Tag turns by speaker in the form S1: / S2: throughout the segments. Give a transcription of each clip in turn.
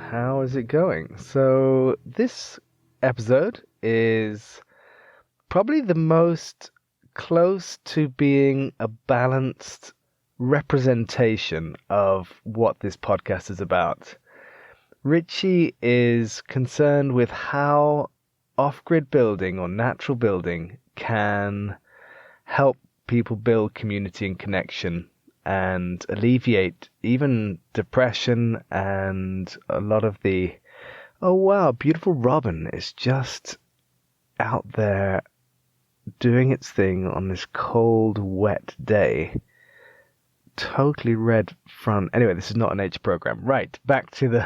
S1: How is it going? So, this episode is probably the most close to being a balanced representation of what this podcast is about. Richi is concerned with how off-grid building or natural building can help people build community and connection and alleviate even depression and a lot of the, oh wow, beautiful robin is just out there doing its thing on this cold, wet day. Totally red front. Anyway, this is not a nature program. Right, back to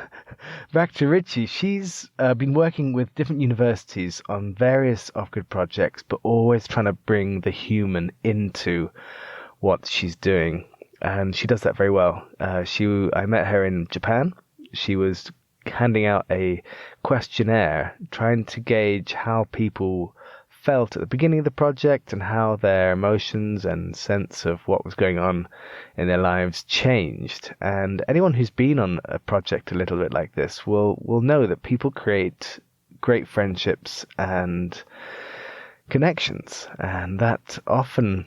S1: Richi. She's been working with different universities on various off-grid projects, but always trying to bring the human into what she's doing. And she does that very well. I met her in Japan. She was handing out a questionnaire, trying to gauge how people felt at the beginning of the project and how their emotions and sense of what was going on in their lives changed. And anyone who's been on a project a little bit like this will know that people create great friendships and connections, and that often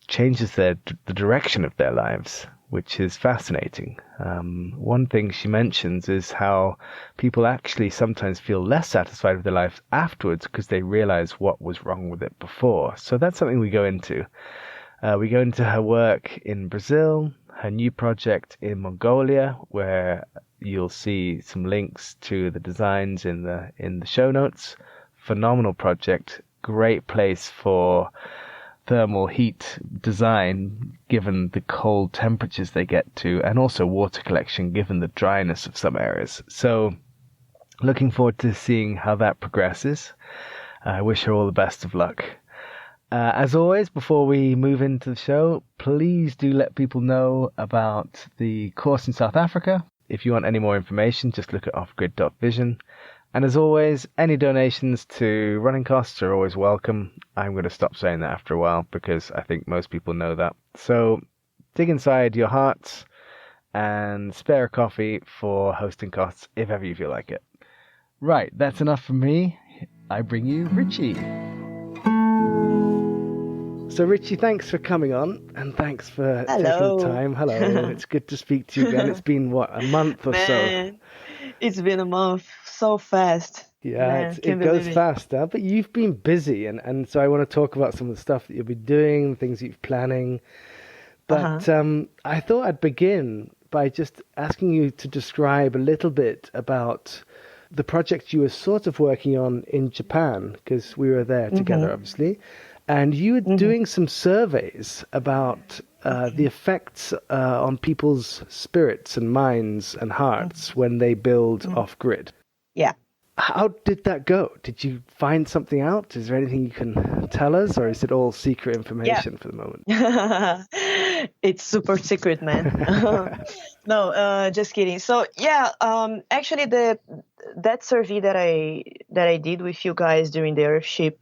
S1: changes the direction of their lives, which is fascinating. One thing she mentions is how people actually sometimes feel less satisfied with their lives afterwards because they realize what was wrong with it before. So that's something we go into. We go into her work in Brazil, her new project in Mongolia, where you'll see some links to the designs in the show notes. Phenomenal project, great place for thermal heat design given the cold temperatures they get to, and also water collection given the dryness of some areas. So looking forward to seeing how that progresses. I wish her all the best of luck. As always, before we move into the show, please do let people know about the course in South Africa. If you want any more information, just look at offgrid.vision. And as always, any donations to running costs are always welcome. I'm going to stop saying that after a while because I think most people know that. So dig inside your hearts and spare a coffee for hosting costs if ever you feel like it. Right, that's enough from me. I bring you Richi. So Richi, thanks for coming on and thanks for taking the time. Hello, it's good to speak to you again. It's been, a month or so?
S2: It's been a month. So fast.
S1: Yeah, it goes fast, huh? But you've been busy, and so I want to talk about some of the stuff that you'll be doing, the things you're planning. But I thought I'd begin by just asking you to describe a little bit about the project you were sort of working on in Japan, because we were there together, obviously. And you were doing some surveys about the effects on people's spirits and minds and hearts when they build off-grid.
S2: Yeah.
S1: How did that go? Did you find something out? Is there anything you can tell us, or is it all secret information for the moment?
S2: It's super secret, man. No, just kidding. So actually that survey that I did with you guys during the Earthship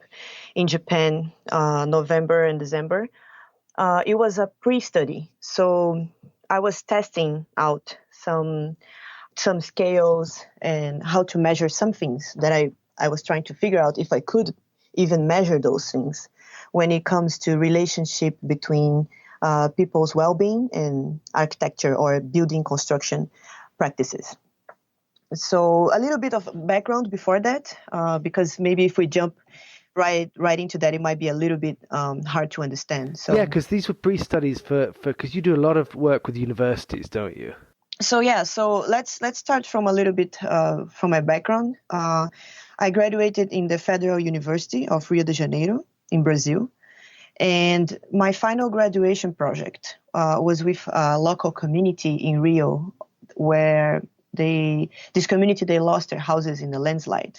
S2: in Japan, November and December, it was a pre-study. So I was testing out some scales and how to measure some things that I was trying to figure out if I could even measure those things when it comes to relationship between people's well-being and architecture or building construction practices. So a little bit of background before that, because maybe if we jump right into that, it might be a little bit hard to understand. So
S1: yeah, because these were pre-studies because you do a lot of work with universities, don't you?
S2: So let's start from a little bit from my background. I graduated in the Federal University of Rio de Janeiro in Brazil, and my final graduation project was with a local community in Rio, where this community they lost their houses in a landslide.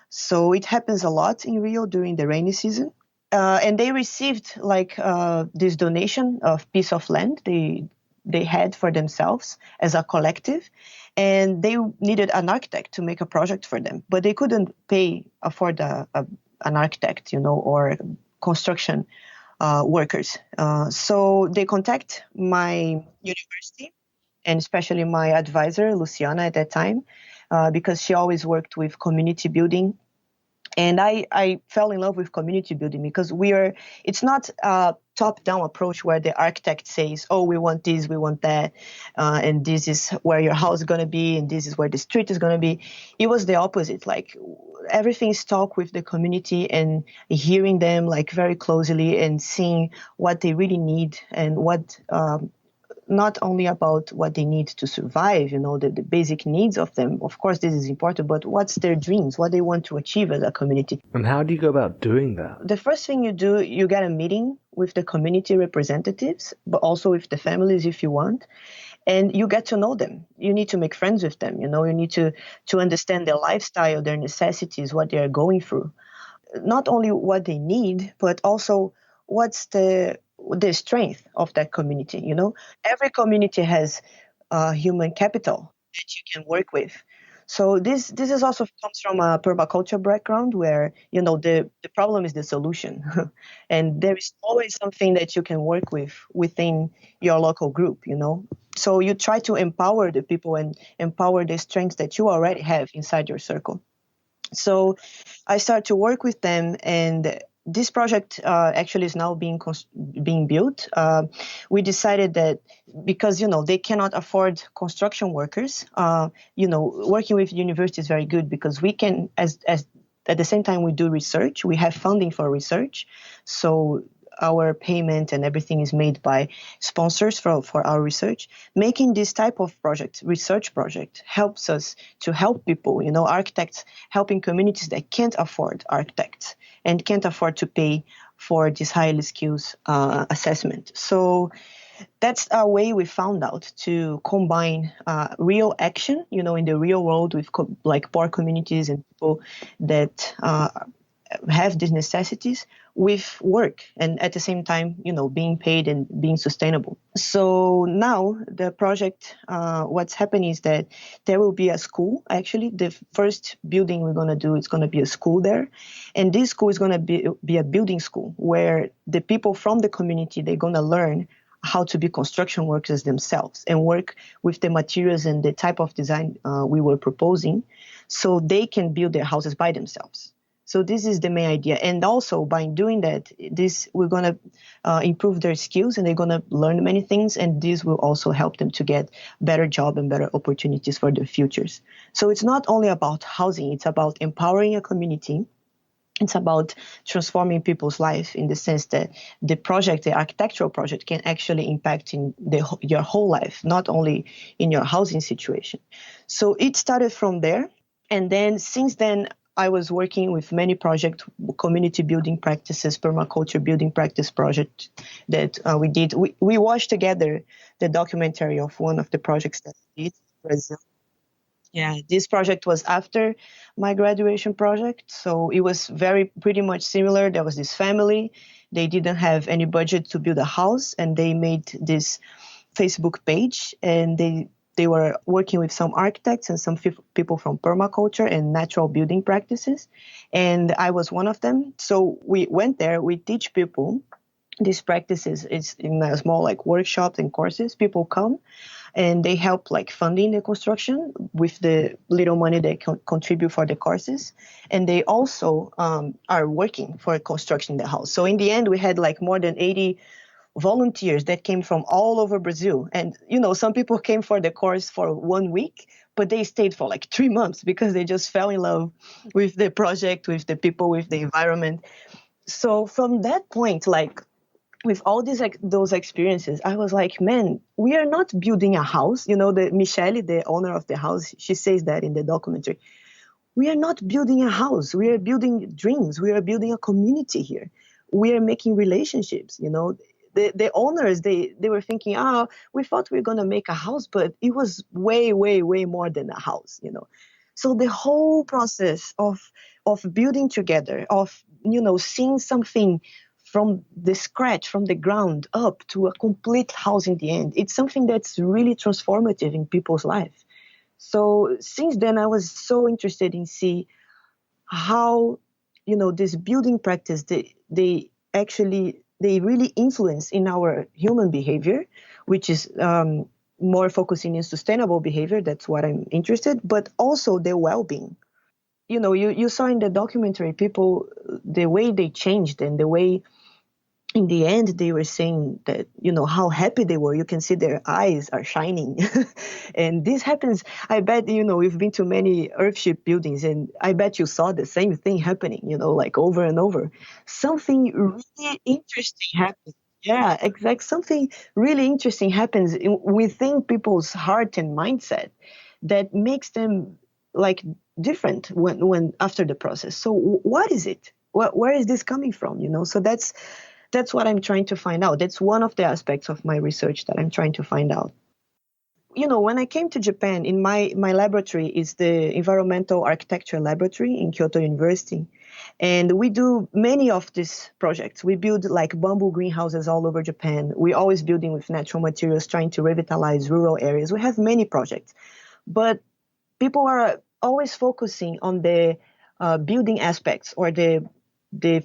S2: So it happens a lot in Rio during the rainy season, and they received this donation of piece of land they had for themselves as a collective, and they needed an architect to make a project for them, but they couldn't afford an architect, or construction workers. So they contact my university, and especially my advisor, Luciana, at that time, because she always worked with community building. And I fell in love with community building because it's not a top-down approach where the architect says, oh, we want this, we want that, and this is where your house is going to be, and this is where the street is going to be. It was the opposite. Like everything is talk with the community and hearing them like very closely and seeing what they really need and what not only about what they need to survive, the basic needs of them. Of course, this is important, but what's their dreams, what they want to achieve as a community.
S1: And how do you go about doing that?
S2: The first thing you do, you get a meeting with the community representatives, but also with the families if you want. And you get to know them. You need to make friends with them. You need to understand their lifestyle, their necessities, what they are going through. Not only what they need, but also what's the strength of that community. Every community has human capital that you can work with. So this is also comes from a permaculture background where the problem is the solution, and there is always something that you can work with within your local group. So you try to empower the people and empower the strengths that you already have inside your circle. So I started to work with them, and this project actually is now being built. We decided that because they cannot afford construction workers, working with the university is very good because we can, as at the same time we do research, we have funding for research. So our payment and everything is made by sponsors for our research. Making this type of research project, helps us to help people, architects, helping communities that can't afford architects and can't afford to pay for this highly skills assessment. So that's a way we found out to combine real action, in the real world with like poor communities and people that have these necessities with work and at the same time, being paid and being sustainable. So now the project, what's happening is that there will be a school. Actually, the first building we're going to do, it's going to be a school there. And this school is going to be a building school where the people from the community, they're going to learn how to be construction workers themselves and work with the materials and the type of design we were proposing so they can build their houses by themselves. So this is the main idea. And also by doing that, we're going to improve their skills and they're going to learn many things. And this will also help them to get better job and better opportunities for their futures. So it's not only about housing, it's about empowering a community. It's about transforming people's life in the sense that the architectural project can actually impact in your whole life, not only in your housing situation. So it started from there. And then since then, I was working with many projects, community building practices, permaculture building practice project that we did. We watched together the documentary of one of the projects that we did in Brazil. Yeah, this project was after my graduation project. So it was pretty much similar. There was this family. They didn't have any budget to build a house and they made this Facebook page and they were working with some architects and some people from permaculture and natural building practices. And I was one of them. So we went there, we teach people these practices. It's in a small like workshops and courses. People come and they help like funding the construction with the little money they contribute for the courses. And they also are working for constructing the house. So in the end, we had like more than 80 volunteers that came from all over Brazil. And, some people came for the course for 1 week, but they stayed for like 3 months because they just fell in love with the project, with the people, with the environment. So from that point, like with all those experiences, I was like, man, we are not building a house. The Michelle, the owner of the house, she says that in the documentary. We are not building a house. We are building dreams. We are building a community here. We are making relationships, The owners, they were thinking, we thought we were going to make a house, but it was way, way, way more than a house, So the whole process of building together, of, seeing something from the scratch, from the ground up to a complete house in the end, it's something that's really transformative in people's life. So since then, I was so interested in see how, this building practice, they really influence in our human behavior, which is more focusing in sustainable behavior. That's what I'm interested, but also the well-being. You saw in the documentary people, the way they changed, and the way in the end they were saying that, how happy they were. You can see their eyes are shining. And this happens, I bet, you've been to many earthship buildings, and I bet you saw the same thing happening, like over and over. Something really interesting happens. Yeah, exactly. Something really interesting happens within people's heart and mindset that makes them like different when after the process. So what is it? Where is this coming from? So that's what I'm trying to find out. That's one of the aspects of my research that I'm trying to find out. When I came to Japan, in my laboratory is the Environmental Architecture Laboratory in Kyoto University. And we do many of these projects. We build like bamboo greenhouses all over Japan. We're always building with natural materials, trying to revitalize rural areas. We have many projects. But people are always focusing on the building aspects or the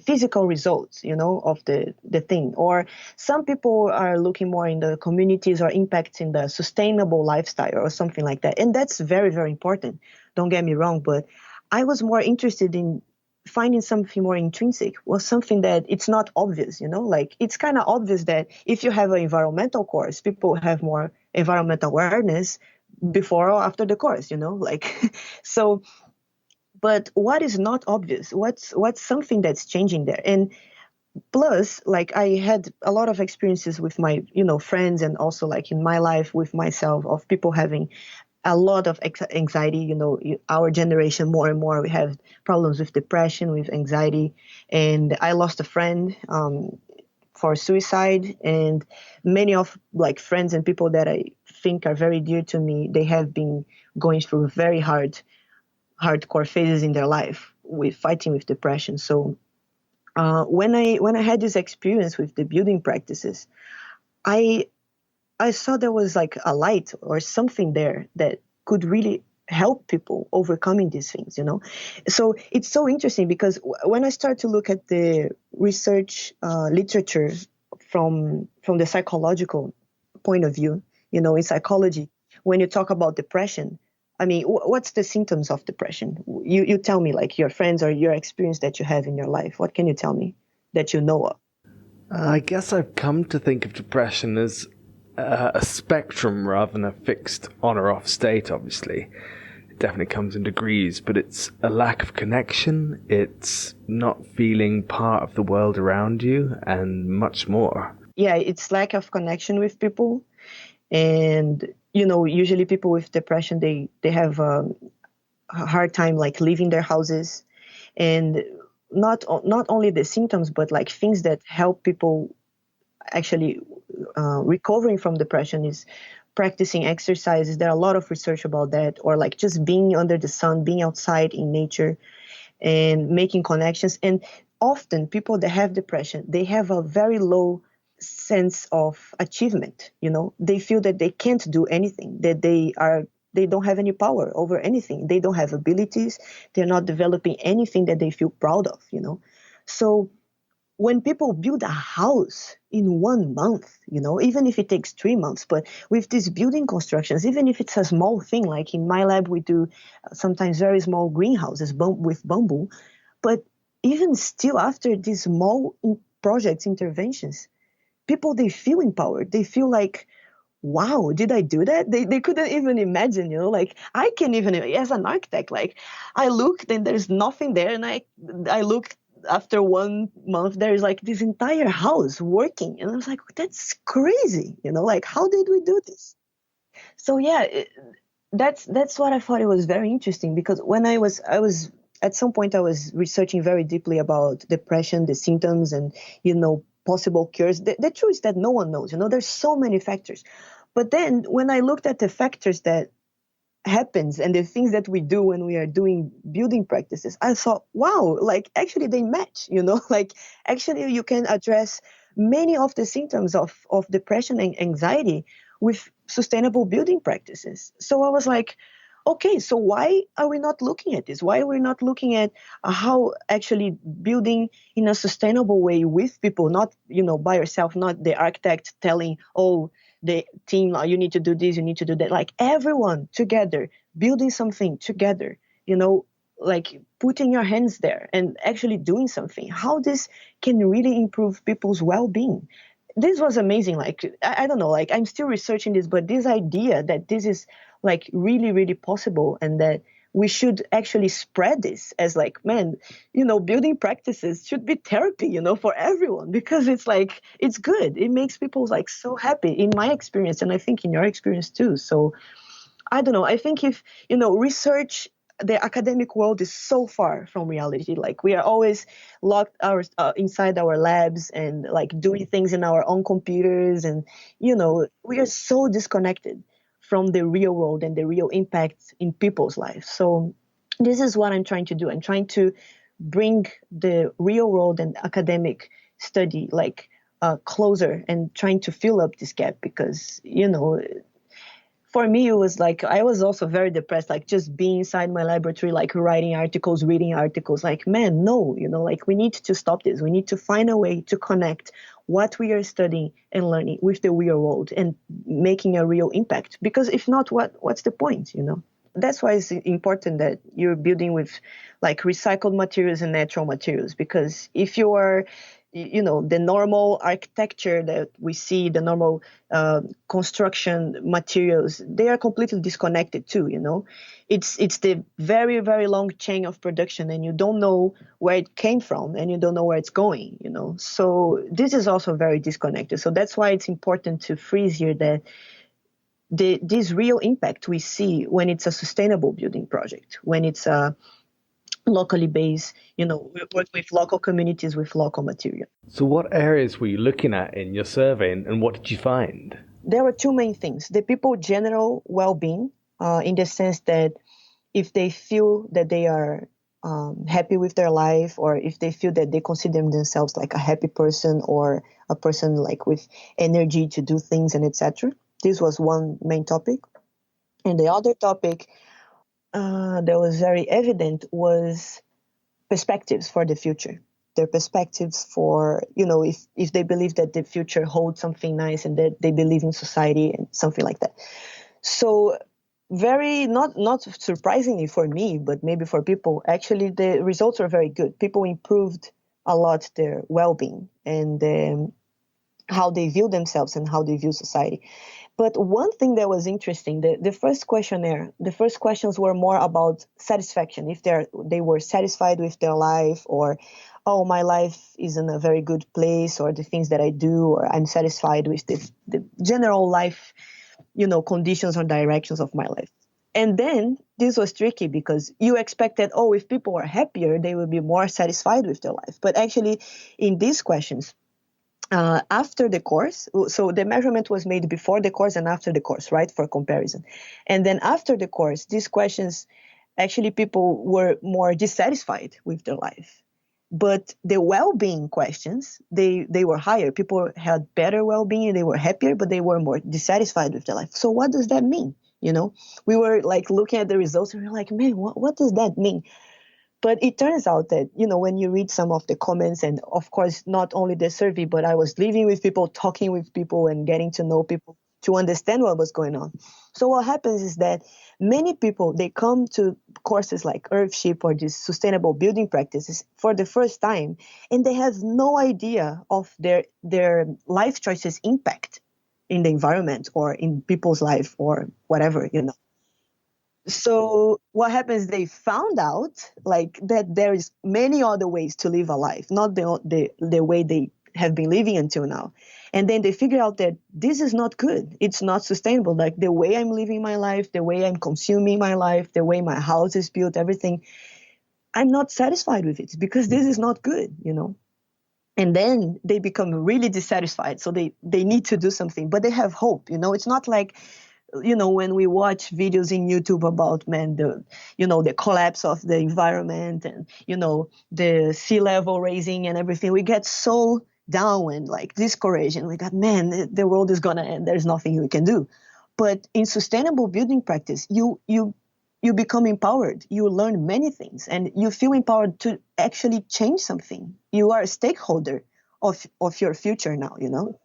S2: physical results, of the thing. Or some people are looking more in the communities or impacts in the sustainable lifestyle or something like that. And that's very, very important. Don't get me wrong, but I was more interested in finding something more intrinsic, or something that it's not obvious, like it's kind of obvious that if you have an environmental course, people have more environmental awareness before or after the course, like, so, but what is not obvious? What's something that's changing there? And plus, like, I had a lot of experiences with my, friends, and also like in my life with myself, of people having a lot of anxiety. Our generation, more and more, we have problems with depression, with anxiety. And I lost a friend for suicide, and many of like friends and people that I think are very dear to me, they have been going through very hardcore phases in their life with fighting with depression. So when I had this experience with the building practices, I saw there was like a light or something there that could really help people overcoming these things. So it's so interesting because when I start to look at the research literature from the psychological point of view, in psychology, when you talk about depression, I mean, what's the symptoms of depression? You tell me, like, your friends or your experience that you have in your life. What can you tell me that you know of?
S1: I guess I've come to think of depression as a spectrum rather than a fixed on or off state, obviously. It definitely comes in degrees, but it's a lack of connection, it's not feeling part of the world around you, and much more.
S2: Yeah, it's lack of connection with people. And, usually people with depression, they have a hard time like leaving their houses. And not only the symptoms, but like things that help people actually recovering from depression is practicing exercises. There are a lot of research about that, or like just being under the sun, being outside in nature and making connections. And often people that have depression, they have a very low sense of achievement. They feel that they can't do anything, that they don't have any power over anything. They don't have abilities. They're not developing anything that they feel proud of. So when people build a house in 1 month, even if it takes 3 months, but with these building constructions, even if it's a small thing, like in my lab, we do sometimes very small greenhouses with bamboo, but even still after these small projects, interventions, people, they feel empowered. They feel like, wow, did I do that? They couldn't even imagine, like I can even, as an architect, like I looked and there's nothing there. And I looked after 1 month, there's like this entire house working. And I was like, that's crazy, like how did we do this? So yeah, that's what I thought. It was very interesting because when I was at some point I was researching very deeply about depression, the symptoms, and possible cures. The truth is that no one knows. There's so many factors. But then when I looked at the factors that happens and the things that we do when we are doing building practices, I thought, wow, like actually they match. Like actually you can address many of the symptoms of depression and anxiety with sustainable building practices. So I was like, okay, so why are we not looking at this? Why are we not looking at how actually building in a sustainable way with people, not, by yourself, not the architect telling, oh, the team, you need to do this, you need to do that. Like everyone together, building something together, like putting your hands there and actually doing something. How this can really improve people's well-being. This was amazing. Like, I don't know, like I'm still researching this, but this idea that this is like really, really possible and that we should actually spread this as like, man, building practices should be therapy, for everyone, because it's like, it's good. It makes people like so happy in my experience. And I think in your experience too. So I don't know. I think if, research, the academic world is so far from reality. Like we are always locked inside our labs and like doing things in our own computers. And, we are so disconnected from the real world and the real impact in people's lives. So this is what I'm trying to do. I'm trying to bring the real world and academic study like closer and trying to fill up this gap because, for me, it was like, I was also very depressed, like just being inside my laboratory, like writing articles, reading articles, like, man, no, like we need to stop this. We need to find a way to connect what we are studying and learning with the real world and making a real impact. Because if not, what's the point, That's why it's important that you're building with like recycled materials and natural materials. Because if you are, the normal architecture that we see, the normal construction materials, they are completely disconnected too, It's the very, very long chain of production and you don't know where it came from and you don't know where it's going, So this is also very disconnected. So that's why it's important to freeze here that this real impact we see when it's a sustainable building project, when it's a locally based, we work with local communities with local material.
S1: So what areas were you looking at in your survey and what did you find?
S2: There were two main things. The people general well-being, in the sense that if they feel that they are happy with their life, or if they feel that they consider themselves like a happy person or a person like with energy to do things and etc. This was one main topic. And the other topic that was very evident was perspectives for the future. Their perspectives for, if they believe that the future holds something nice and that they believe in society and something like that. So very, not surprisingly for me, but maybe for people, actually the results were very good. People improved a lot their well-being and how they view themselves and how they view society. But one thing that was interesting, the first questions were more about satisfaction, if they were satisfied with their life, or, oh, my life is in a very good place, or the things that I do, or I'm satisfied with the general life, conditions or directions of my life. And then this was tricky because you expected, oh, if people are happier, they will be more satisfied with their life. But actually, in these questions, after the course, so the measurement was made before the course and after the course, right, for comparison. And then after the course, these questions, actually people were more dissatisfied with their life. But the well-being questions, they were higher. People had better well-being and they were happier, but they were more dissatisfied with their life. So what does that mean? We were like looking at the results and we were like, man, what does that mean? But it turns out that, when you read some of the comments, and of course, not only the survey, but I was living with people, talking with people and getting to know people to understand what was going on. So what happens is that many people, they come to courses like Earthship or these sustainable building practices for the first time, and they have no idea of their life choices impact in the environment or in people's life or whatever. So what happens, they found out like that there is many other ways to live a life, not the way they have been living until now. And then they figure out that this is not good. It's not sustainable. Like the way I'm living my life, the way I'm consuming my life, the way my house is built, everything, I'm not satisfied with it because this is not good, And then they become really dissatisfied. So they need to do something, but they have hope, It's not like, when we watch videos in YouTube about, man, the collapse of the environment and, the sea level raising and everything, we get so down and like discouraged and we got, man, the world is going to end. There's nothing we can do. But in sustainable building practice, you you become empowered. You learn many things, and you feel empowered to actually change something. You are a stakeholder of your future now, you know.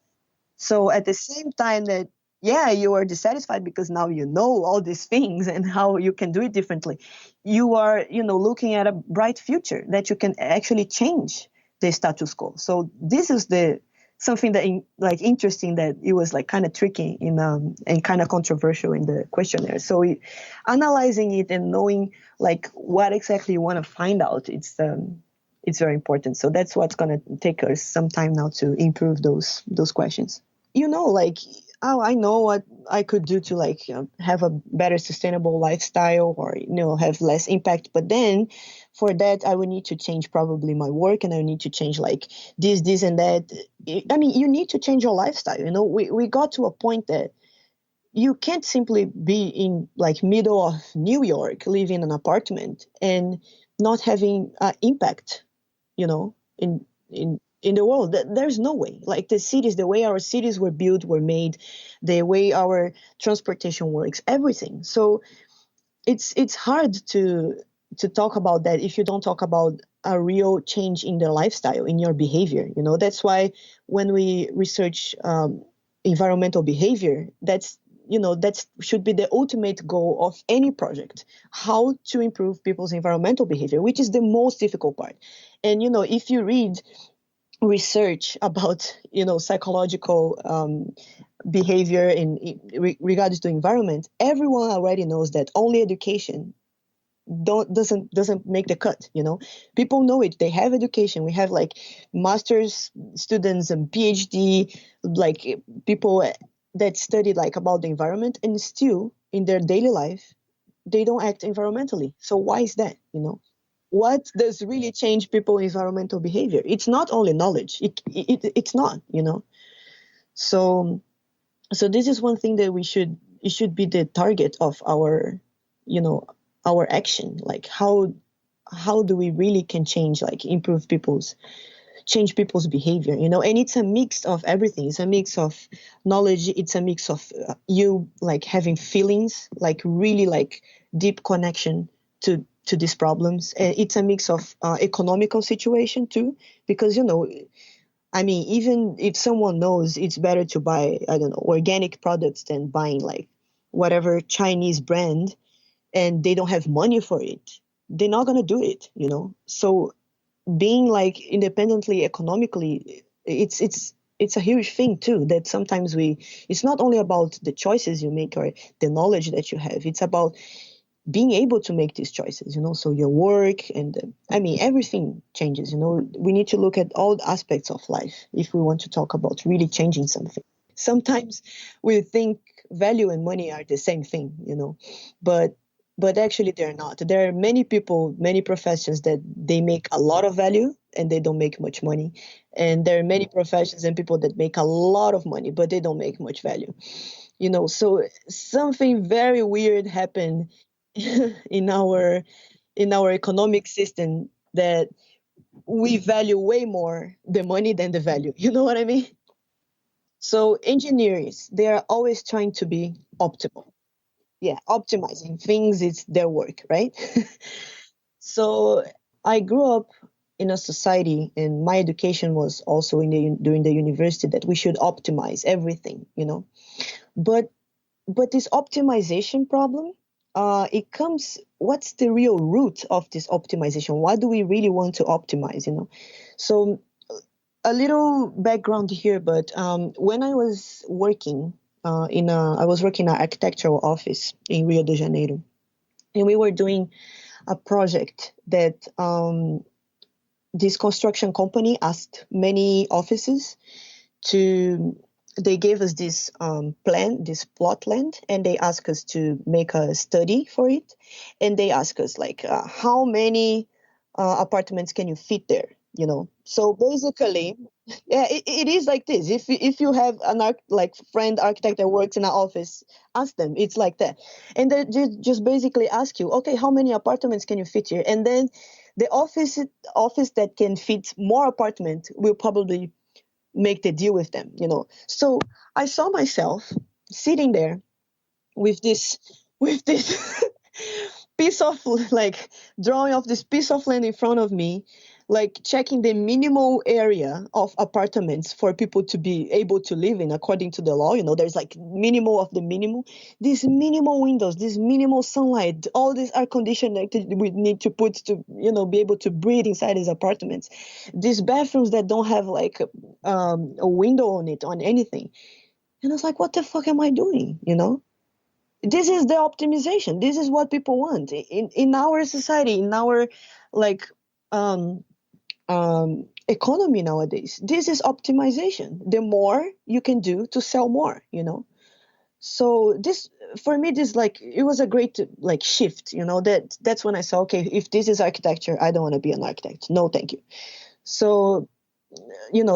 S2: So at the same time that, yeah, you are dissatisfied because now you know all these things and how you can do it differently. You are, you know, looking at a bright future that you can actually change the status quo. So this is the something that like interesting, that it was like kind of tricky in and kind of controversial in the questionnaire. So analyzing it and knowing like what exactly you want to find out, it's very important. So that's what's going to take us some time now to improve those questions. You know, like, oh, I know what I could do to like, you know, have a better sustainable lifestyle, or, you know, have less impact. But then for that, I would need to change probably my work, and I need to change like this and that. I mean, you need to change your lifestyle. You know, we got to a point that you can't simply be in like middle of New York, living in an apartment and not having impact, you know, in the world. There's no way. Like the cities, the way our cities were built, were made, the way our transportation works, everything. So it's hard to talk about that if you don't talk about a real change in the lifestyle, in your behavior. You know, that's why when we research environmental behavior, that's, you know, that should be the ultimate goal of any project, how to improve people's environmental behavior, which is the most difficult part. And, you know, if you read research about, you know, psychological behavior in regards to environment, everyone already knows that only education doesn't make the cut. You know, people know it. They have education. We have like master's students and PhD, like people that study like about the environment, and still in their daily life they don't act environmentally. So why is that? You know, what does really change people environmental behavior? It's not only knowledge. It's not, you know. So this is one thing that it should be the target of our, you know, our action. Like how do we really can change, like improve change people's behavior, you know. And it's a mix of everything. It's a mix of knowledge. It's a mix of you like having feelings, like really like deep connection to these problems. It's a mix of economical situation too, because, you know, I mean, even if someone knows it's better to buy, I don't know, organic products than buying like whatever Chinese brand, and they don't have money for it, they're not going to do it, you know. So being like independently economically, it's a huge thing too, that sometimes it's not only about the choices you make or the knowledge that you have, it's about being able to make these choices, you know. So your work and I mean, everything changes, you know. We need to look at all aspects of life if we want to talk about really changing something. Sometimes we think value and money are the same thing, you know, but actually they're not. There are many people, many professions that they make a lot of value and they don't make much money, and there are many professions and people that make a lot of money but they don't make much value, you know. So something very weird happened in our economic system, that we value way more the money than the value. You know what I mean? So engineers, they are always trying to be optimal. Yeah, optimizing things is their work, right? So I grew up in a society, and my education was also during the university, that we should optimize everything, you know. But this optimization problem, it comes. What's the real root of this optimization? Why do we really want to optimize? You know, so a little background here. But when I was working I was working in an architectural office in Rio de Janeiro, and we were doing a project that this construction company asked many offices to. They gave us this plan, this plot land, and they asked us to make a study for it. And they asked us like, how many apartments can you fit there? You know. So basically, yeah, it is like this. If you have an like friend architect that works in an office, ask them. It's like that, and they just basically ask you, okay, how many apartments can you fit here? And then the office that can fit more apartment will probably make the deal with them, you know. So I saw myself sitting there with this piece of like drawing of this piece of land in front of me, like checking the minimal area of apartments for people to be able to live in according to the law. There's like minimal of the minimal, these minimal windows, this minimal sunlight, all these air conditioning that we need to put to be able to breathe inside these apartments, these bathrooms that don't have like a window on it on anything. And I was like, what the fuck am I doing? This is the optimization. This is what people want in our society, in our like um, economy nowadays. This is optimization. The more you can do to sell more. So this, for me, this like it was a great like shift. That's when I saw, okay, if this is architecture, I don't want to be an architect. No, thank you. So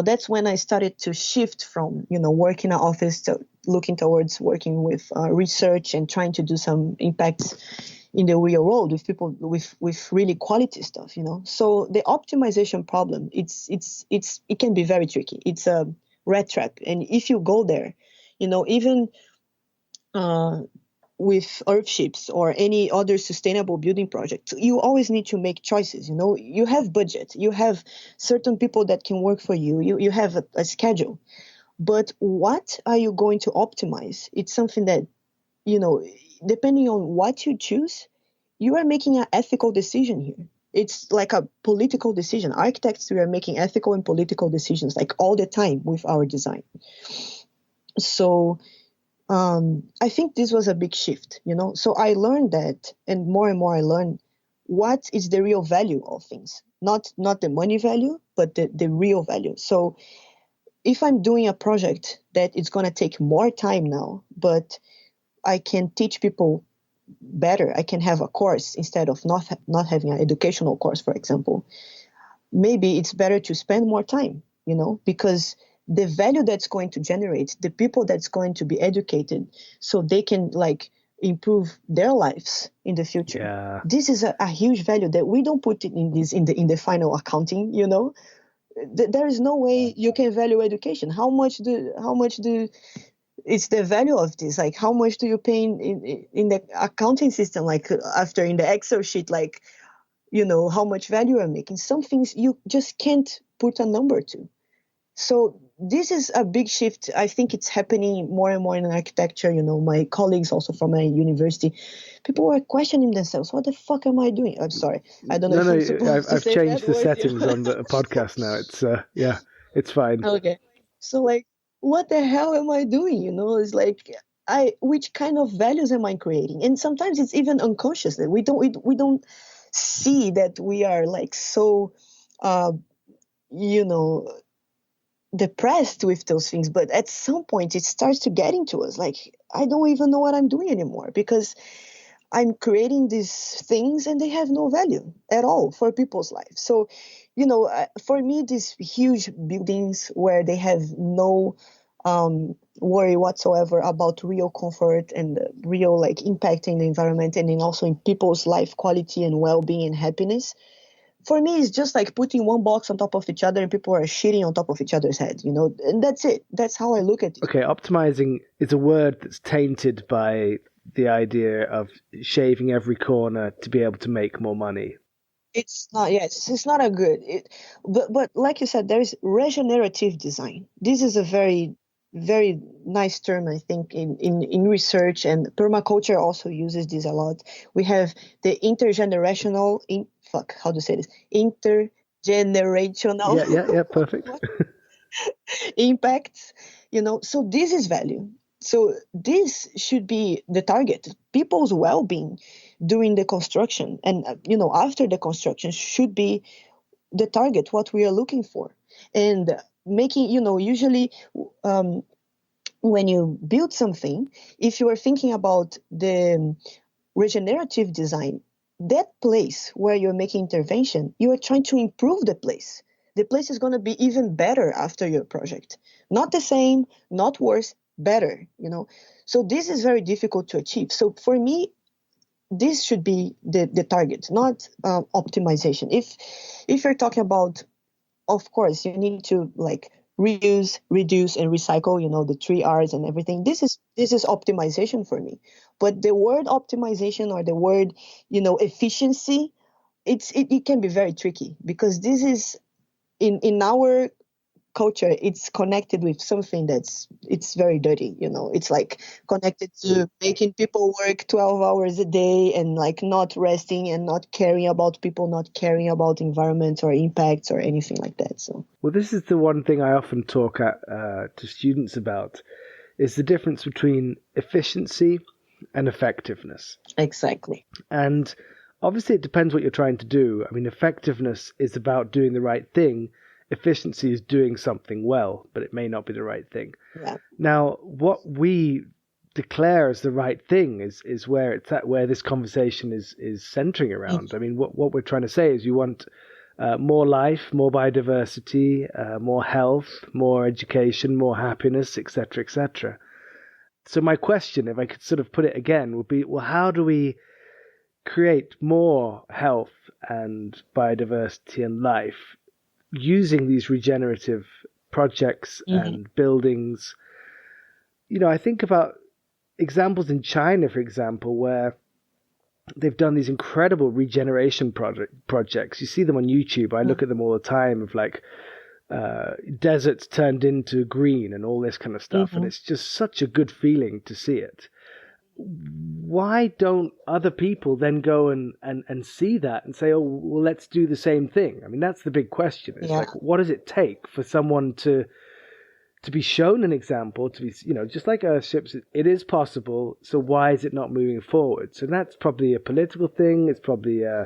S2: that's when I started to shift from working in an office to looking towards working with research and trying to do some impacts in the real world with people with really quality stuff. So the optimization problem, it can be very tricky. It's a rat trap, and if you go there, even with earthships or any other sustainable building project, you always need to make choices. You have budget, you have certain people that can work for you, you have a schedule, but what are you going to optimize? It's something that, depending on what you choose, you are making an ethical decision here. It's like a political decision. Architects, we are making ethical and political decisions like all the time with our design. So I think this was a big shift, So I learned that, and more I learned what is the real value of things, not the money value, but the real value. So if I'm doing a project that it's going to take more time now, but I can teach people better, I can have a course instead of not having an educational course, for example, maybe it's better to spend more time, because the value that's going to generate, the people that's going to be educated so they can like improve their lives in the future.
S1: Yeah.
S2: This is a huge value that we don't put it in the final accounting. There is no way you can value education. How much do it's the value of this? Like, how much do you pay in the accounting system? Like after in the Excel sheet, like, how much value I'm making. Some things you just can't put a number to. So this is a big shift. I think it's happening more and more in architecture. My colleagues also from my university, people were questioning themselves. What the fuck am I doing? I'm sorry. I don't know if I'm supposed to
S1: I've
S2: say
S1: changed the
S2: bad words.
S1: settings on the podcast now. It's yeah, it's fine.
S2: Okay. So like, what the hell am I doing? It's like, which kind of values am I creating? And sometimes it's even unconscious that we don't see that we are like so, you know, depressed with those things. But at some point it starts to get into us. Like, I don't even know what I'm doing anymore because I'm creating these things and they have no value at all for people's lives. So, for me, these huge buildings where they have no worry whatsoever about real comfort and real like impact in the environment and then also in people's life quality and well-being and happiness. For me, it's just like putting one box on top of each other and people are shitting on top of each other's head, and that's it. That's how I look at it.
S1: Okay, optimizing is a word that's tainted by the idea of shaving every corner to be able to make more money.
S2: It's not, yes, it's not a good, but like you said, there's regenerative design. This is a very, very nice term, I think, in research, and permaculture also uses this a lot. We have the intergenerational, how to say this? Intergenerational.
S1: Yeah, perfect.
S2: Impacts, so this is value. So this should be the target. People's well-being during the construction and after the construction should be the target, what we are looking for. And making, usually when you build something, if you are thinking about the regenerative design, that place where you're making intervention, you are trying to improve the place. The place is going to be even better after your project. Not the same, not worse, better, So this is very difficult to achieve. So for me, this should be the target, not optimization. If you're talking about, of course, you need to like reuse, reduce, and recycle, the 3 R's and everything. This is optimization for me. But the word optimization or the word, efficiency, it can be very tricky, because this is in our culture, it's connected with something it's very dirty. It's like connected to making people work 12 hours a day and like not resting and not caring about people, not caring about environment or impacts or anything like that. So
S1: Well, this is the one thing I often talk to students about, is the difference between efficiency and effectiveness.
S2: exactly.
S1: And obviously, it depends what you're trying to do. I mean, effectiveness is about doing the right thing. Efficiency is doing something well, but it may not be the right thing.
S2: Yeah.
S1: Now, what we declare as the right thing is where it's at, where this conversation is centering around. I mean, what we're trying to say is you want more life, more biodiversity, more health, more education, more happiness, etc., etc. So my question, if I could sort of put it again, would be, well, how do we create more health and biodiversity and life using these regenerative projects and buildings? I think about examples in China, for example, where they've done these incredible regeneration projects. You see them on YouTube. I look at them all the time, of like deserts turned into green and all this kind of stuff. And it's just such a good feeling to see it. Why don't other people then go and see that and say, oh, well, let's do the same thing? I mean, that's the big question. It's like, what does it take for someone to be shown an example, to be, just like Earthships, it is possible. So why is it not moving forward? So that's probably a political thing. It's probably an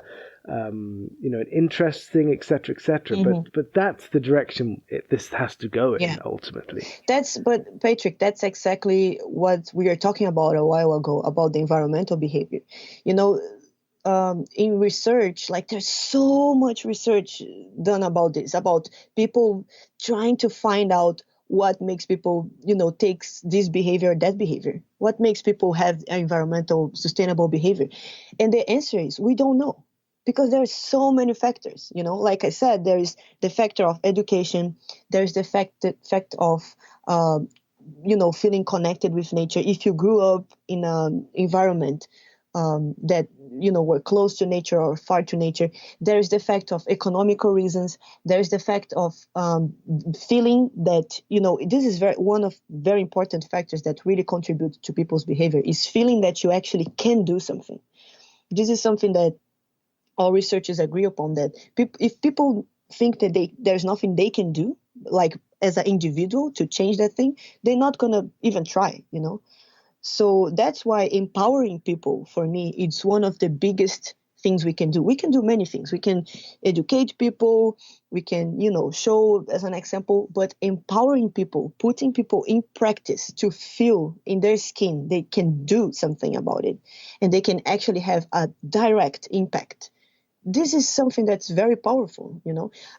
S1: interest thing, etc., etc. But that's the direction this has to go in ultimately.
S2: But Patrick, that's exactly what we were talking about a while ago about the environmental behavior. In research, like there's so much research done about this, about people trying to find out what makes people, takes this behavior, that behavior, what makes people have environmental sustainable behavior. And the answer is, we don't know, because there's so many factors. Like I said, there is the factor of education, there's the fact of feeling connected with nature. If you grew up in an environment that were close to nature or far to nature, there's the fact of economical reasons, there's the fact of feeling that this is one of very important factors that really contribute to people's behavior, is feeling that you actually can do something. This is something that all researchers agree upon, that if people think that there's nothing they can do, like as an individual, to change that thing, they're not gonna even try. So that's why empowering people, for me, it's one of the biggest things we can do. We can do many things. We can educate people. We can, show as an example, but empowering people, putting people in practice to feel in their skin they can do something about it, and they can actually have a direct impact. This is something that's very powerful,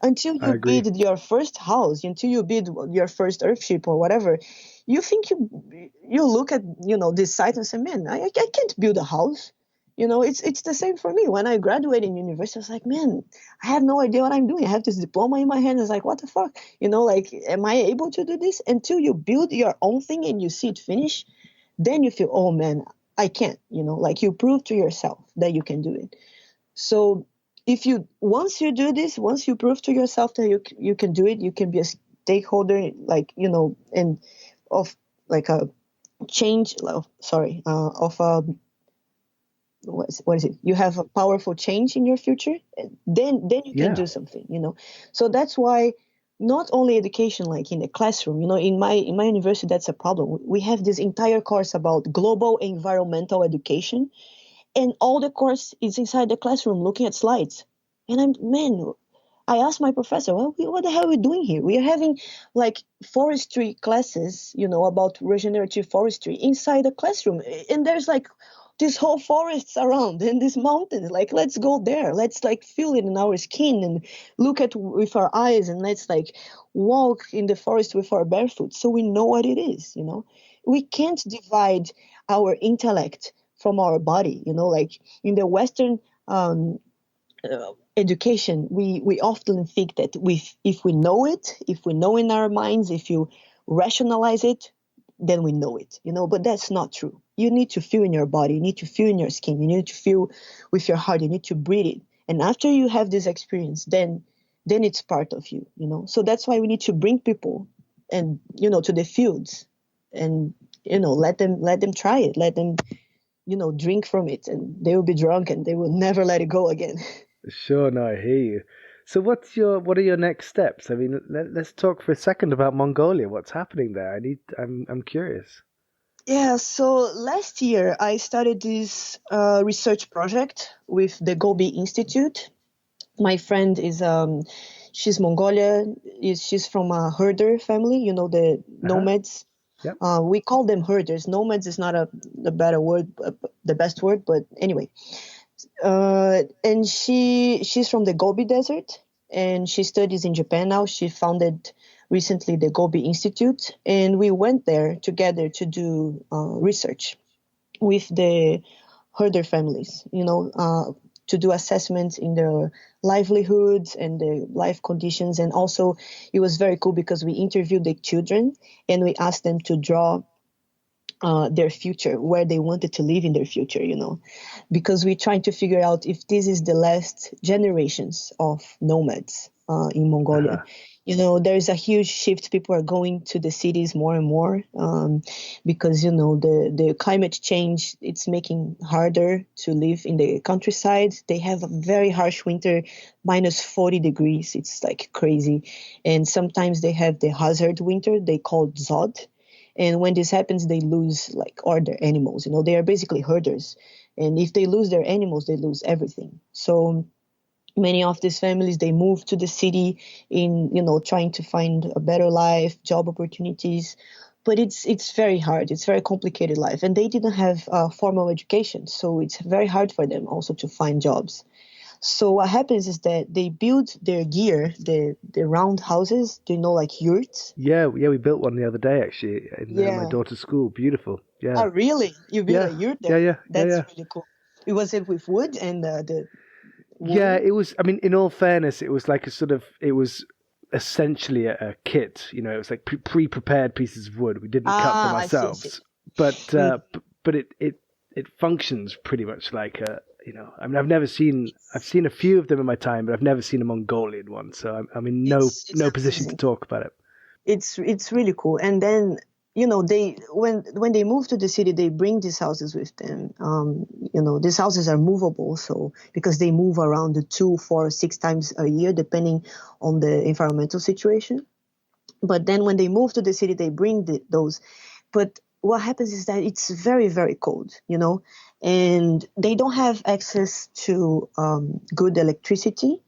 S2: until you build your first house, until you build your first earthship or whatever, you think you look at, this site and say, man, I can't build a house. It's the same for me. When I graduated in university, I was like, man, I have no idea what I'm doing. I have this diploma in my hand. It's like, what the fuck? Like, am I able to do this? Until you build your own thing and you see it finish, then you feel, oh man, I can't, like you prove to yourself that you can do it. So once you do this, once you prove to yourself that you can do it, you can be a stakeholder, like, and of like a change, of what is it? You have a powerful change in your future, then you can do something, So that's why not only education, like in the classroom, in my university, that's a problem. We have this entire course about global environmental education, and all the course is inside the classroom looking at slides. And I asked my professor, well, what the hell are we doing here? We are having like forestry classes, about regenerative forestry inside the classroom. And there's like this whole forests around and these mountains. Like, let's go there. Let's like feel it in our skin and look at with our eyes, and let's like walk in the forest with our barefoot so we know what it is, We can't divide our intellect from our body, like in the Western education, we often think that if we know it, if we know in our minds, if you rationalize it, then we know it, but that's not true. You need to feel in your body, you need to feel in your skin, you need to feel with your heart, you need to breathe it. And after you have this experience, then it's part of you. So that's why we need to bring people and to the fields, and let them try it, let them drink from it, and they will be drunk and they will never let it go again.
S1: Sure, no, I hear you. So what are your next steps? I mean, let's talk for a second about Mongolia. What's happening there? I'm curious.
S2: Yeah, so last year I started this research project with the Gobi Institute. My friend is she's Mongolia. She's from a herder family, the
S1: Uh-huh.
S2: nomads.
S1: Yep.
S2: We call them herders. Nomads is not a better word, the best word, but anyway. And she's from the Gobi Desert, and she studies in Japan now. She founded recently the Gobi Institute, and we went there together to do research with the herder families, to do assessments in their livelihoods and the life conditions. And also, it was very cool because we interviewed the children and we asked them to draw their future, where they wanted to live in their future, because we're trying to figure out if this is the last generations of nomads in Mongolia.
S1: Uh-huh.
S2: There is a huge shift. People are going to the cities more and more because the climate change, it's making harder to live in the countryside. They have a very harsh winter, minus 40 degrees. It's like crazy. And sometimes they have the hazard winter they call Zod, and when this happens, they lose like all their animals. They are basically herders. And if they lose their animals, they lose everything. So many of these families, they move to the city in, trying to find a better life, job opportunities. But it's very hard. It's very complicated life. And they didn't have formal education. So it's very hard for them also to find jobs. So what happens is that they build their gear, the round houses, like yurts.
S1: Yeah, we built one the other day actually in my
S2: Yeah.
S1: daughter's school. Beautiful.
S2: Oh,
S1: Yeah.
S2: really? You built a
S1: Yeah.
S2: yurt
S1: Yeah,
S2: there?
S1: yeah, yeah,
S2: That's
S1: yeah.
S2: really cool. It was it with wood and the
S1: Yeah,
S2: wool?
S1: it was. I mean, in all fairness, it was like it was essentially a kit. It was like pre-prepared pieces of wood. We didn't cut them
S2: I see, I see.
S1: ourselves, but
S2: Mm.
S1: but it functions pretty much like I mean, I've seen a few of them in my time, but I've never seen a Mongolian one. So I'm in
S2: It's
S1: no position to
S2: amazing.
S1: talk about it.
S2: It's really cool. And then they when they move to the city, they bring these houses with them. These houses are movable, so because they move around 2, 4, 6 times a year, depending on the environmental situation. But then when they move to the city, they bring those. But what happens is that it's very, very cold, and they don't have access to good electricity,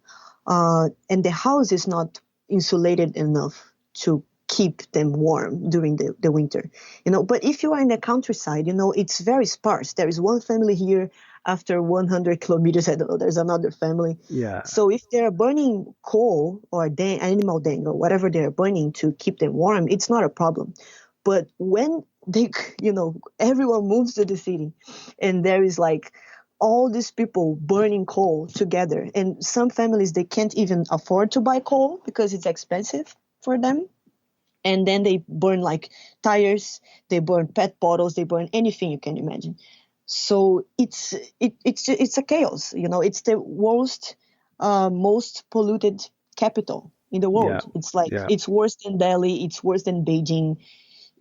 S2: and the house is not insulated enough to keep them warm during the winter. But if you are in the countryside, it's very sparse. There is one family here. After 100 kilometers, I don't know, there's another family.
S1: Yeah,
S2: So if they're burning coal or animal dung or whatever they're burning to keep them warm, it's not a problem. But when they, everyone moves to the city and there is like all these people burning coal together, and some families, they can't even afford to buy coal because it's expensive for them. And then they burn like tires, they burn pet bottles, they burn anything you can imagine. So it's a chaos. It's the worst, most polluted capital in the
S1: yeah,
S2: world. It's like
S1: yeah.
S2: it's worse than Delhi, it's worse than Beijing.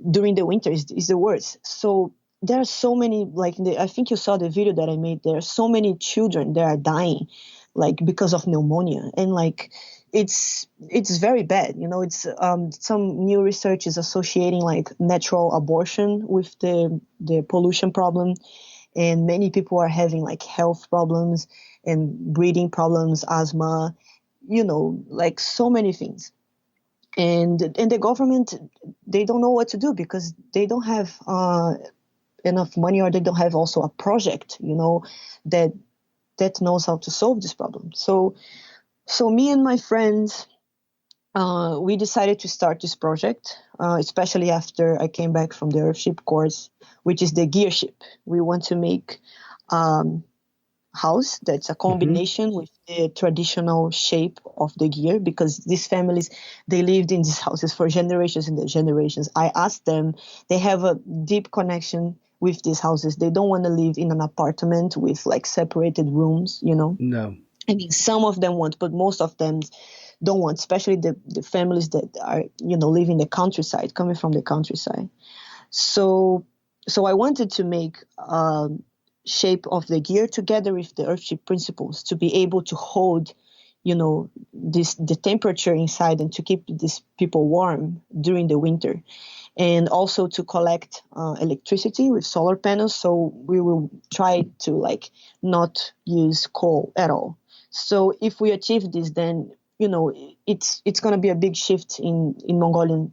S2: During the winter is the worst. So there are so many, like I think you saw the video that I made. There are so many children that are dying, like because of pneumonia, and like it's very bad. It's some new research is associating like natural abortion with the pollution problem, and many people are having like health problems and breathing problems, asthma, like so many things. And the government, they don't know what to do because they don't have enough money, or they don't have also a project that knows how to solve this problem. So me and my friends, we decided to start this project, especially after I came back from the earthship course, which is the gear ship. We want to make house that's a
S1: Hmm.
S2: combination with the traditional shape of the gear, because these families, they lived in these houses for generations and generations. I asked them, they have a deep connection with these houses. They don't want to live in an apartment with like separated rooms, you know.
S1: No.
S2: I mean, some of them want, but most of them don't want, especially the families that are, you know, living in the countryside, coming from the countryside. So, so I wanted to make shape of the gear together with the earthship principles to be able to hold, you know, this the temperature inside and to keep these people warm during the winter, and also to collect electricity with solar panels. So we will try to like not use coal at all. So if we achieve this, then you know it's going to be a big shift in Mongolian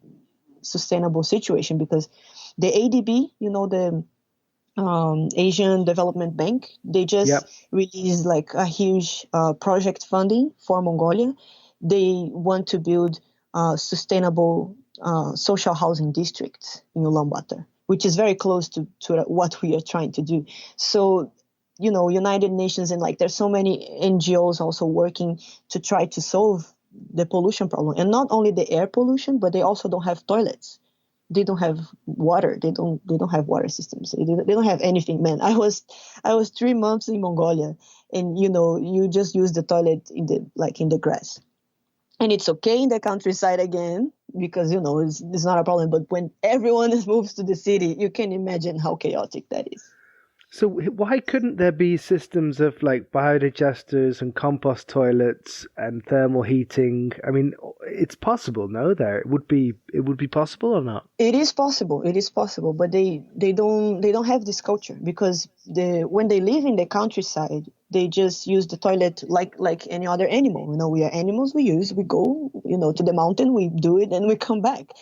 S2: sustainable situation, because the ADB, you know, the Asian Development Bank, they just
S1: Yep.
S2: released like a huge project funding for Mongolia. They want to build sustainable social housing districts in Ulaanbaatar, which is very close to what we are trying to do. So, you know, United Nations and like there's so many NGOs also working to try to solve the pollution problem, and not only the air pollution, but they also don't have toilets, they don't have water, they don't have water systems, they don't have anything, man. I was 3 months in Mongolia, and you know, you just use the toilet in the like in the grass, and it's okay in the countryside again, because you know it's not a problem, but when everyone moves to the city, you can imagine how chaotic that is.
S1: So why couldn't there be systems of like biodigesters and compost toilets and thermal heating? I mean, it's possible, no? There, it would be possible or not?
S2: It is possible, but they don't have this culture, because when they live in the countryside, they just use the toilet like any other animal. You know, we are animals, we go, you know, to the mountain, we do it, and we come back.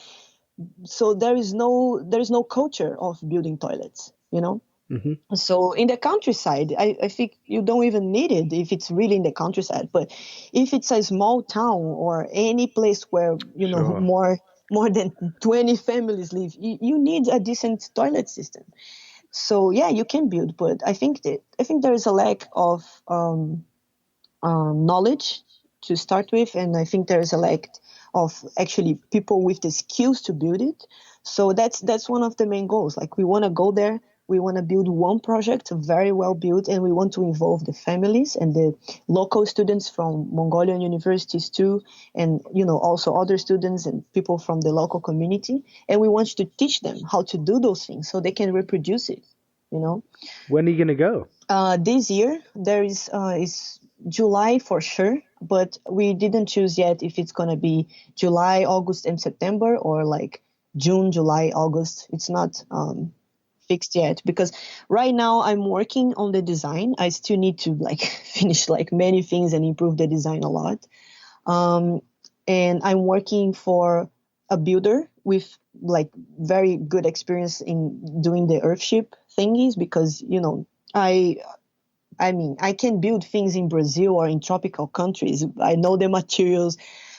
S2: So there is no culture of building toilets, you know.
S1: Hmm.
S2: So in the countryside, I think you don't even need it if it's really in the countryside. But if it's a small town or any place where, you know,
S1: Sure.
S2: more than 20 families live, you need a decent toilet system. So yeah, you can build, but I think there is a lack of knowledge to start with, and I think there is a lack of actually people with the skills to build it. So that's one of the main goals. Like, we want to go there, we want to build one project very well built, and we want to involve the families and the local students from Mongolian universities too, and you know, also other students and people from the local community, and we want to teach them how to do those things so they can reproduce it, you know.
S1: When are you going to go?
S2: This year there is July for sure, but we didn't choose yet if it's gonna be July, August, and September, or like June, July, August. It's not fixed yet, because right now I'm working on the design. I still need to like finish like many things and improve the design a lot. Um, and I'm working for a builder with like very good experience in doing the earthship thingies, because you know, I I mean, I can build things in Brazil or in tropical countries. I know the materials,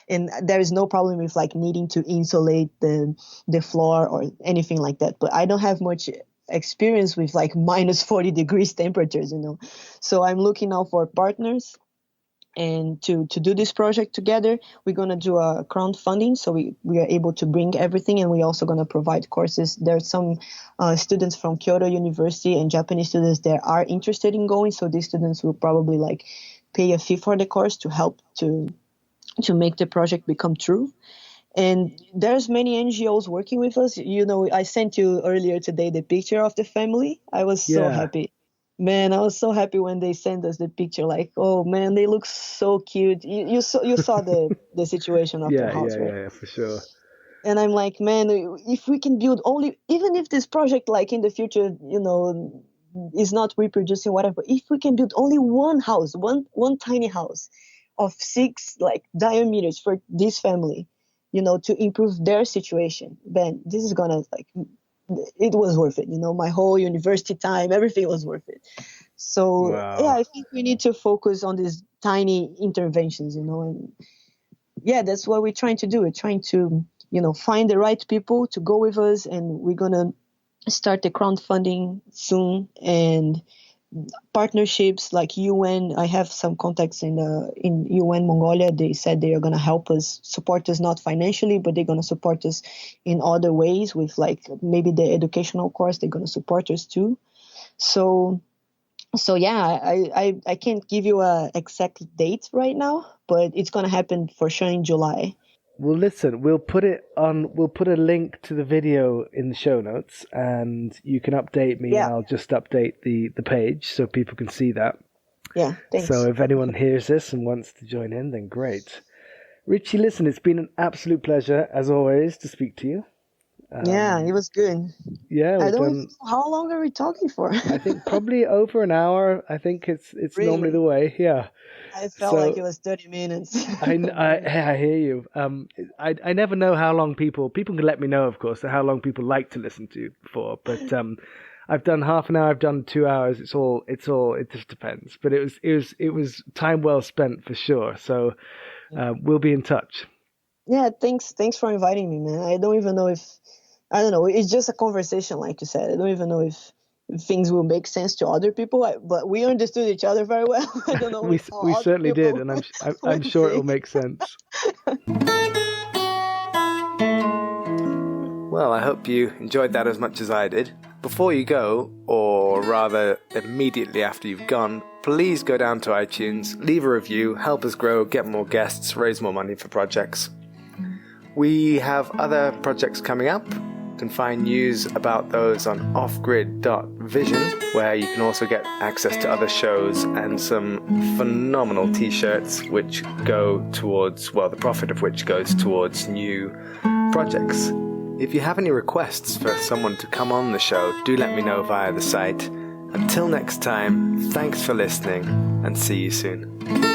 S2: and there is no problem with like needing to insulate the floor or anything like that. But I don't have much experience with like minus 40 degrees temperatures, you know. So I'm looking now for partners, and to do this project together, we're going to do a crowdfunding, so we are able to bring everything, and we're also going to provide courses. There's some students from Kyoto University and Japanese students that are interested in going, so these students will probably like pay a fee for the course to help to make the project become true. And there's many NGOs working with us. You know, I sent you earlier today the picture of the family. I was so
S1: Yeah.
S2: happy. Man, I was so happy when they sent us the picture. Like, oh man, they look so cute. You saw the situation of their
S1: Yeah,
S2: house,
S1: yeah,
S2: right?
S1: yeah, for sure.
S2: And I'm like, man, if we can build only, even if this project, like in the future, you know, is not reproducing whatever, if we can build only one house, one tiny house of 6 like diameters for this family, you know, to improve their situation, then this is gonna like, it was worth it. You know, my whole university time, everything was worth it. So yeah,
S1: Wow.
S2: I think we need to focus on these tiny interventions, you know, and yeah, that's what we're trying to do. We're trying to, you know, find the right people to go with us, and we're gonna start the crowdfunding soon. And partnerships like UN. I have some contacts in UN Mongolia. They said they are going to help us, support us, not financially, but they're going to support us in other ways with like maybe the educational course. They're going to support us too. So yeah, I can't give you a exact date right now, but it's going to happen for sure in July.
S1: Well, listen, we'll put it on. We'll put a link to the video in the show notes, and you can update me.
S2: Yeah.
S1: I'll just update the page so people can see that.
S2: Yeah, thanks.
S1: So if anyone hears this and wants to join in, then great. Richi, listen, it's been an absolute pleasure, as always, to speak to you.
S2: Yeah, it was good.
S1: Yeah,
S2: I don't even know how long are we talking for?
S1: I think probably over an hour. I think it's
S2: Really?
S1: normally the way. Yeah.
S2: I felt like it was 30 minutes.
S1: I hear you. I never know how long people can let me know, of course, how long people like to listen to for. But I've done half an hour. I've done 2 hours. It just depends. But it was time well spent for sure. So we'll be in touch.
S2: Yeah, thanks for inviting me, man. I don't even know it's just a conversation, like you said. I don't even know if things will make sense to other people, but we understood each other very well. I don't know.
S1: we certainly did, and I'm sure it will make sense. Well, I hope you enjoyed that as much as I did. Before you go, or rather immediately after you've gone, please go down to iTunes, leave a review, help us grow, get more guests, raise more money for projects. We have other projects coming up. You can find news about those on offgrid.vision, where you can also get access to other shows and some phenomenal t-shirts which go towards, well, the profit of which goes towards new projects. If you have any requests for someone to come on the show, do let me know via the site. Until next time, thanks for listening and see you soon.